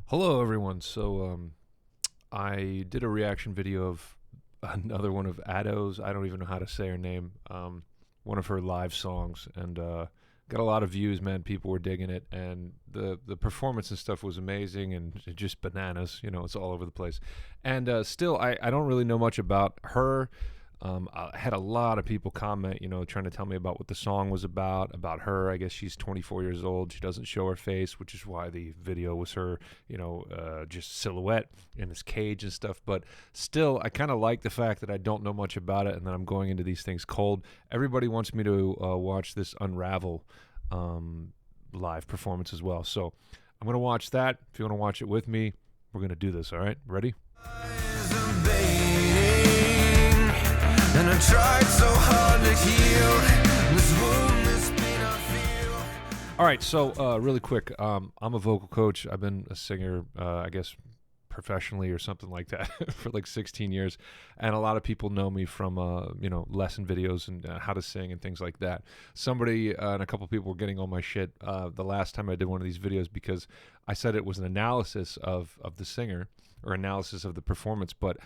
Hello, everyone. I did a reaction video of another one of Addo's. I don't even know how to say her name. One of her live songs, and got a lot of views. Man, people were digging it, and the performance and stuff was amazing, and just bananas. You know, it's all over the place. And still, I don't really know much about her. I had a lot of people comment, trying to tell me about what the song was about her. I guess she's 24 years old. She doesn't show her face, which is why the video was her, just silhouette in this cage and stuff. But still, I kind of like the fact that I don't know much about it and that I'm going into these things cold. Everybody wants me to watch this Unravel live performance as well. So I'm going to watch that. If you want to watch it with me, we're going to do this. All right? Ready? And I tried so hard to heal this wound, this pain I feel. All right, so really quick, I'm a vocal coach. I've been a singer, I guess, professionally or something like that for like 16 years. And a lot of people know me from, lesson videos and how to sing and things like that. Somebody and a couple people were getting on my shit the last time I did one of these videos because I said it was an analysis of the singer or analysis of the performance. But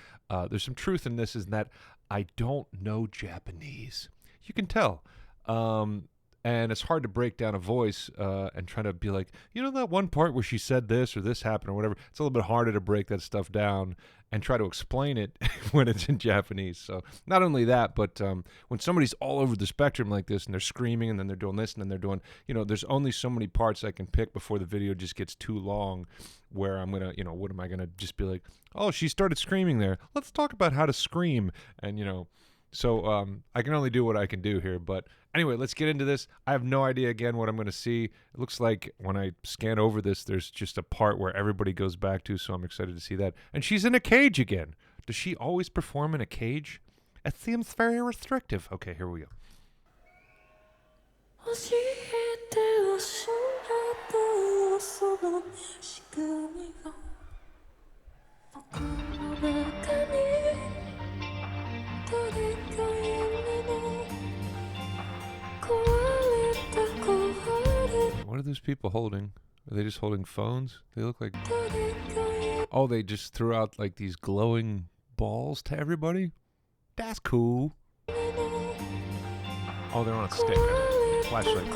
there's some truth in this, is that I don't know Japanese. You can tell. And it's hard to break down a voice and try to be like, that one part where she said this or this happened or whatever. It's a little bit harder to break that stuff down and try to explain it when it's in Japanese. So not only that, but when somebody's all over the spectrum like this and they're screaming and then they're doing this and then they're doing, there's only so many parts I can pick before the video just gets too long where I'm going to, what am I going to just be like, oh, she started screaming there. Let's talk about how to scream. And, so I can only do what I can do here. But anyway, let's get into this. I have no idea, again, what I'm going to see. It looks like when I scan over this, there's just a part where everybody goes back to, so I'm excited to see that. And she's in a cage again. Does she always perform in a cage? It seems very restrictive. Okay, here we go. What are those people holding? Are they just holding phones? They look like... Oh, they just threw out like these glowing balls to everybody? That's cool. Oh, they're on a stick. Flashlight.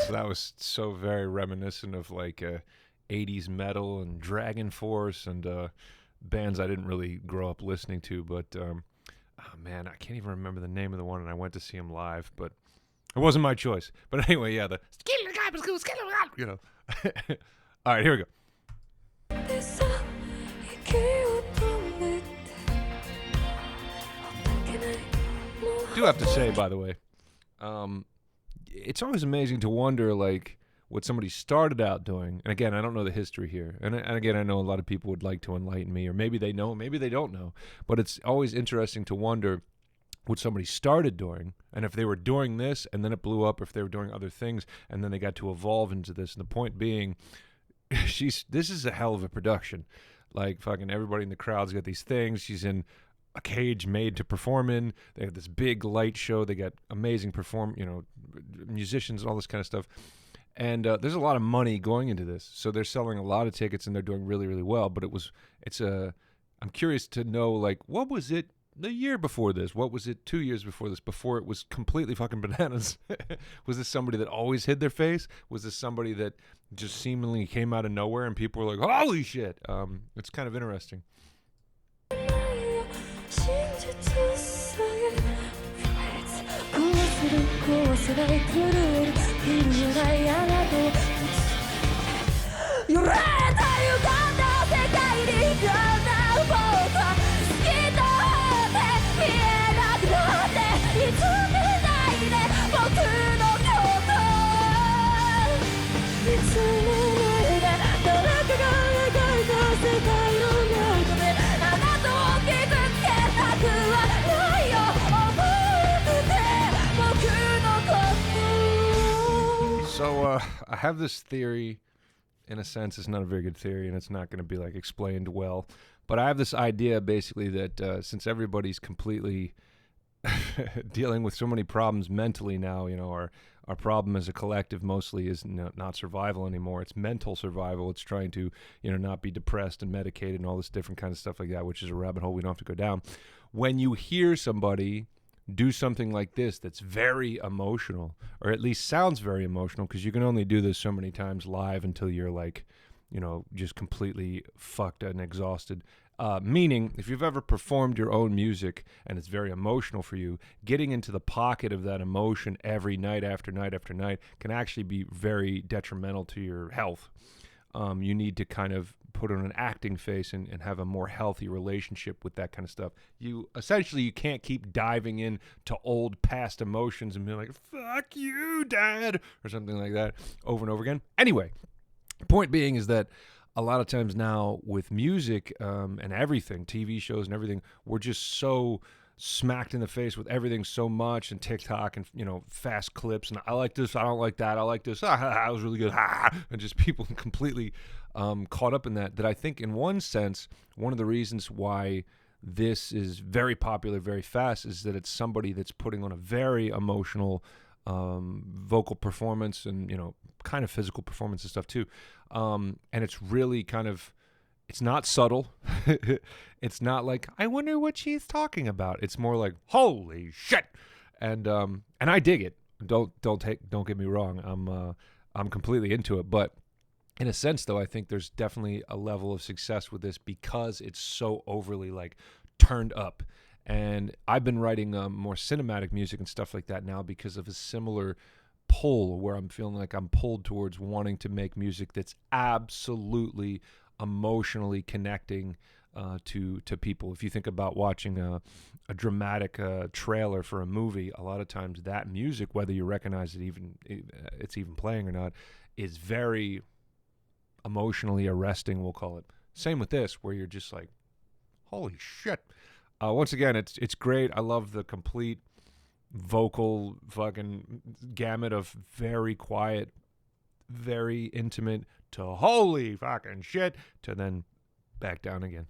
So that was so very reminiscent of like 80s metal and Dragon Force and bands I didn't really grow up listening to. But, oh man, I can't even remember the name of the one, and I went to see him live, but it wasn't my choice. But anyway, yeah, the... All right, here we go. I do have to say, by the way, it's always amazing to wonder, like, what somebody started out doing. And again, I don't know the history here. And again, I know a lot of people would like to enlighten me, or maybe they know, maybe they don't know. But it's always interesting to wonder what somebody started doing, and if they were doing this and then it blew up, or if they were doing other things and then they got to evolve into this. And the point being, this is a hell of a production. Like, fucking everybody in the crowd's got these things. She's in a cage made to perform in. They have this big light show. They got amazing musicians and all this kind of stuff. And there's a lot of money going into this. So they're selling a lot of tickets and they're doing really, really well. But I'm curious to know, like, what was it the year before this? What was it 2 years before this, before it was completely fucking bananas? Was this somebody that always hid their face? Was this somebody that just seemingly came out of nowhere and people were like, holy shit? It's kind of interesting. I have this theory. In a sense, it's not a very good theory, and it's not going to be like explained well. But I have this idea, basically, that since everybody's completely dealing with so many problems mentally now, our problem as a collective mostly is not survival anymore. It's mental survival. It's trying to, not be depressed and medicated and all this different kind of stuff like that, which is a rabbit hole we don't have to go down. When you hear somebody do something like this that's very emotional, or at least sounds very emotional, because you can only do this so many times live until you're like, just completely fucked and exhausted. Meaning, if you've ever performed your own music and it's very emotional for you, getting into the pocket of that emotion every night after night after night can actually be very detrimental to your health. You need to kind of put on an acting face and have a more healthy relationship with that kind of stuff. You can't keep diving in to old past emotions and be like, fuck you, dad, or something like that over and over again. Anyway, point being is that a lot of times now with music and everything, TV shows and everything, we're just so smacked in the face with everything so much, and TikTok and fast clips and I like this, I don't like that, I like this, that was really good, and just people completely caught up in that I think in one sense one of the reasons why this is very popular very fast is that it's somebody that's putting on a very emotional vocal performance and kind of physical performance and stuff too, and it's really kind of, it's not subtle. It's not like, I wonder what she's talking about. It's more like, holy shit. And I dig it. Don't get me wrong. I'm completely into it. But in a sense, though, I think there's definitely a level of success with this because it's so overly like turned up. And I've been writing more cinematic music and stuff like that now because of a similar pull where I'm feeling like I'm pulled towards wanting to make music that's absolutely emotionally connecting to people. If you think about watching a dramatic trailer for a movie, a lot of times that music, whether you recognize it's even playing or not, is very emotionally arresting, we'll call it. Same with this, where you're just like, holy shit. Once again, it's great. I love the complete vocal fucking gamut of very quiet, very intimate to holy fucking shit to then back down again.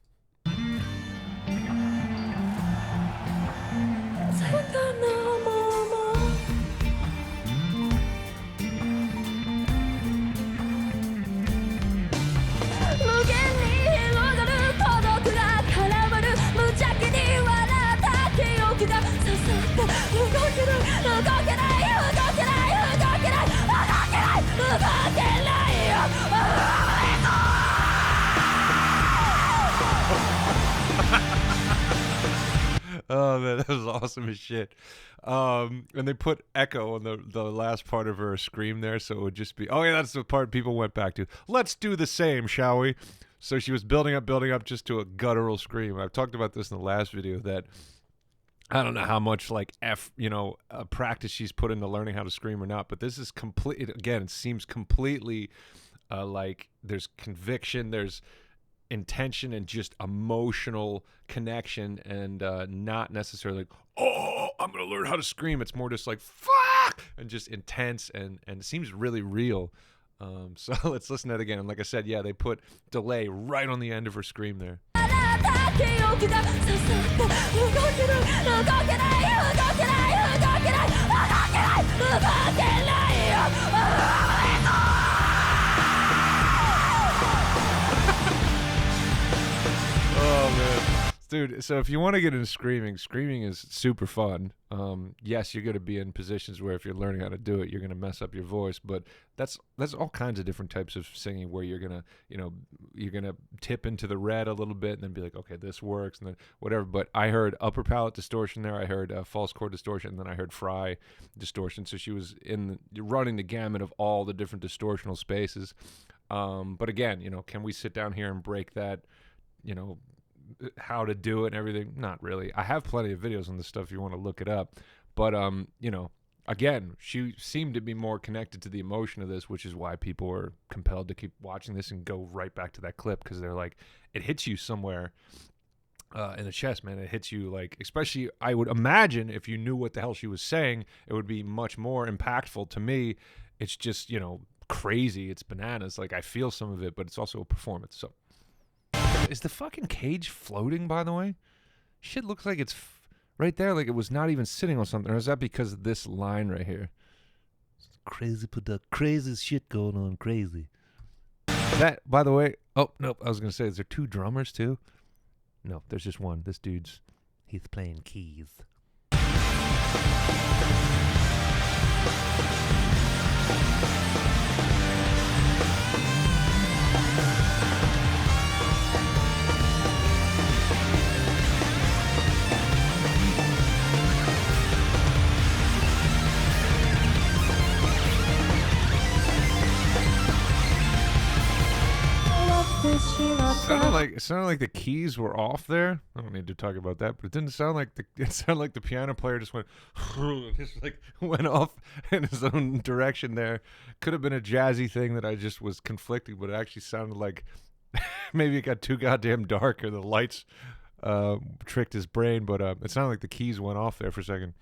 Oh man, that was awesome as shit. And they put echo on the last part of her scream there, so it would just be, oh yeah, that's the part people went back to. Let's do the same, shall we? So she was building up just to a guttural scream. I've talked about this in the last video that I don't know how much like practice she's put into learning how to scream or not, but this is complete. Again, it seems completely like there's conviction, there's intention, and just emotional connection, and not necessarily like, oh, I'm gonna learn how to scream. It's more just like fuck, and just intense, and it seems really real. So let's listen to that again. And like I said, yeah, they put delay right on the end of her scream there. Oh man, dude. So if you want to get into screaming is super fun. Yes, you're going to be in positions where if you're learning how to do it, you're going to mess up your voice. But that's all kinds of different types of singing where you're gonna tip into the red a little bit and then be like, okay, this works, and then whatever. But I heard upper palate distortion there. I heard false chord distortion, and then I heard fry distortion. So she was running the gamut of all the different distortional spaces. But again, can we sit down here and break that? How to do it and everything? Not really. I have plenty of videos on this stuff if you want to look it up. But again, she seemed to be more connected to the emotion of this, which is why people are compelled to keep watching this and go right back to that clip, because they're like, it hits you somewhere in the chest, man. It hits you, like, especially I would imagine if you knew what the hell she was saying, it would be much more impactful. To me, it's just, crazy. It's bananas. Like, I feel some of it, but it's also a performance. So, is the fucking cage floating, by the way? Shit looks like it's right there, like it was not even sitting on something. Or is that because of this line right here? Crazy crazy shit going on, crazy. That, by the way, oh, nope, I was going to say, is there two drummers too? No, there's just one. This dude's, he's playing keys. It sounded like the keys were off there. I don't need to talk about that, but it didn't sound like it sounded like the piano player just went off in his own direction there. Could have been a jazzy thing that I just was conflicting, but it actually sounded like maybe it got too goddamn dark or the lights tricked his brain, but it sounded like the keys went off there for a second.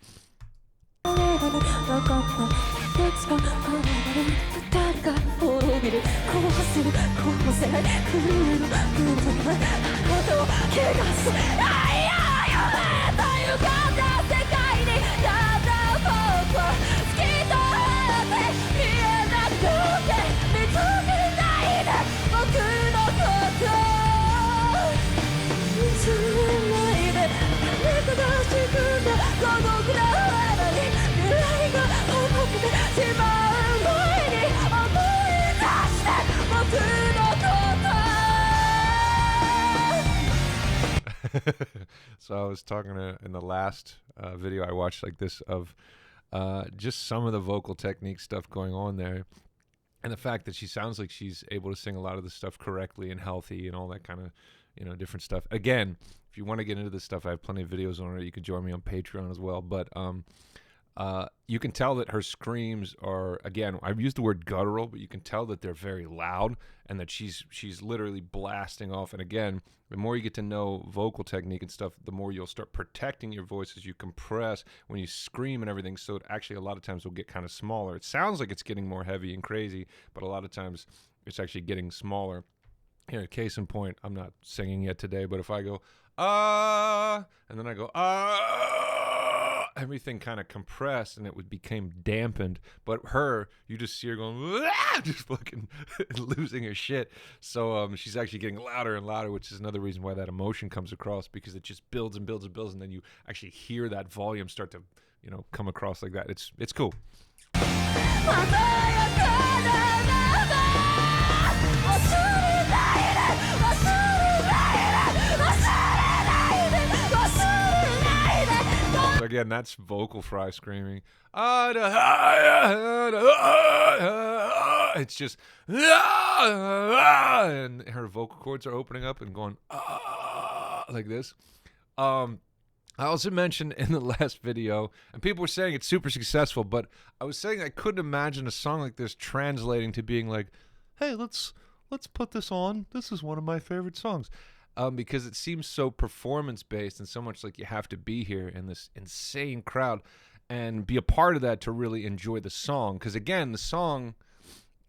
So I was talking in the last video I watched like this of just some of the vocal technique stuff going on there, and the fact that she sounds like she's able to sing a lot of the stuff correctly and healthy and all that kind of, you know, different stuff. Again, if you want to get into this stuff, I have plenty of videos on it. You can join me on Patreon as well. But you can tell that her screams are, again, I've used the word guttural, but you can tell that they're very loud and that she's literally blasting off. And again, the more you get to know vocal technique and stuff, the more you'll start protecting your voice as you compress when you scream and everything. So it actually a lot of times will get kind of smaller. It sounds like it's getting more heavy and crazy, but a lot of times it's actually getting smaller. Here, case in point, I'm not singing yet today, but if I go, and then I go, everything kind of compressed and it became dampened. But her, you just see her going, just fucking losing her shit. So she's actually getting louder and louder, which is another reason why that emotion comes across, because it just builds and builds and builds, and then you actually hear that volume start to, you know, come across like that. It's cool. So again, that's vocal fry screaming. It's just, and her vocal cords are opening up and going like this. I also mentioned in the last video, and people were saying it's super successful, but I was saying I couldn't imagine a song like this translating to being like, hey, let's put this on. This is one of my favorite songs. Because it seems so performance-based and so much like you have to be here in this insane crowd and be a part of that to really enjoy the song. Because, again, the song,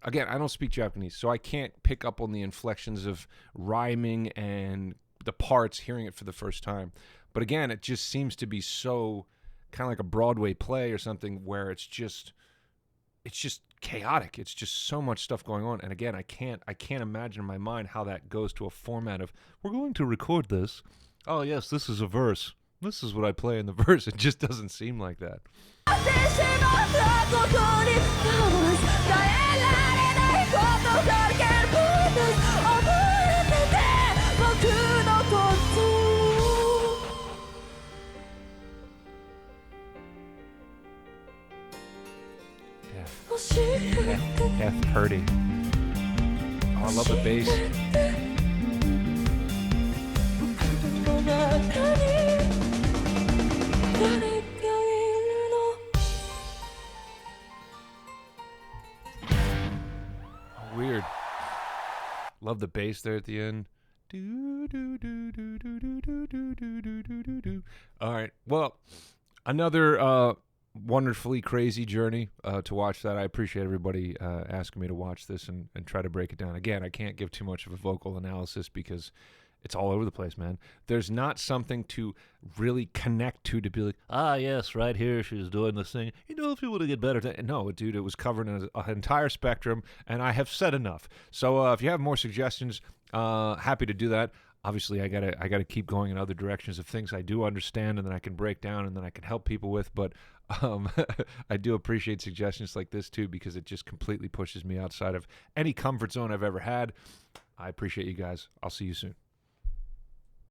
I don't speak Japanese, so I can't pick up on the inflections of rhyming and the parts hearing it for the first time. But, again, it just seems to be so kind of like a Broadway play or something where it's just chaotic. It's just so much stuff going on, and again, I can't imagine in my mind how that goes to a format of, we're going to record this. Oh yes, this is a verse. This is what I play in the verse. It just doesn't seem like that. Death Purdy. Oh, I love the bass. Oh, weird. Love the bass there at the end. All right. Well, another wonderfully crazy journey to watch that. I appreciate everybody asking me to watch this and try to break it down. Again, I can't give too much of a vocal analysis because it's all over the place, man. There's not something to really connect to be like, ah, yes, right here, she's doing this thing. You know, if you want to get better. No, dude, it was covering an entire spectrum, and I have said enough. So if you have more suggestions, happy to do that. Obviously, I gotta keep going in other directions of things I do understand and then I can break down and then I can help people with. But I do appreciate suggestions like this too because it just completely pushes me outside of any comfort zone I've ever had. I appreciate you guys. I'll see you soon.